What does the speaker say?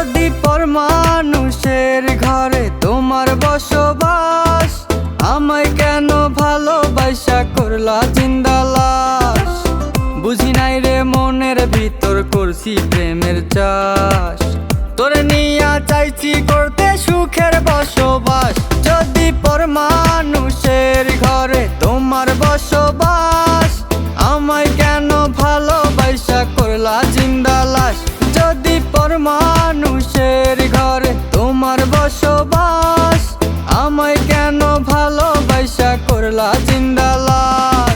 যদি পর মানুষের ঘরে তোমার বসবাস, আমায় কেন ভালোবাসা করলা জিন্দা লাশ? বুঝি নাই রে মনের ভিতর করছি প্রেমের চাষ, তোরে নিয়া চাইছি করতে সুখের বসবাস। যদি পর মানুষের ঘরে তোমার বসবাস, আমায় কেন ভালোবাসা করলা জিন্দা লাশ? যদি পর মানুষের ঘরে তোমার বসবাস, আমায় কেন ভালোবাসা করলা জিন্দা লাশ?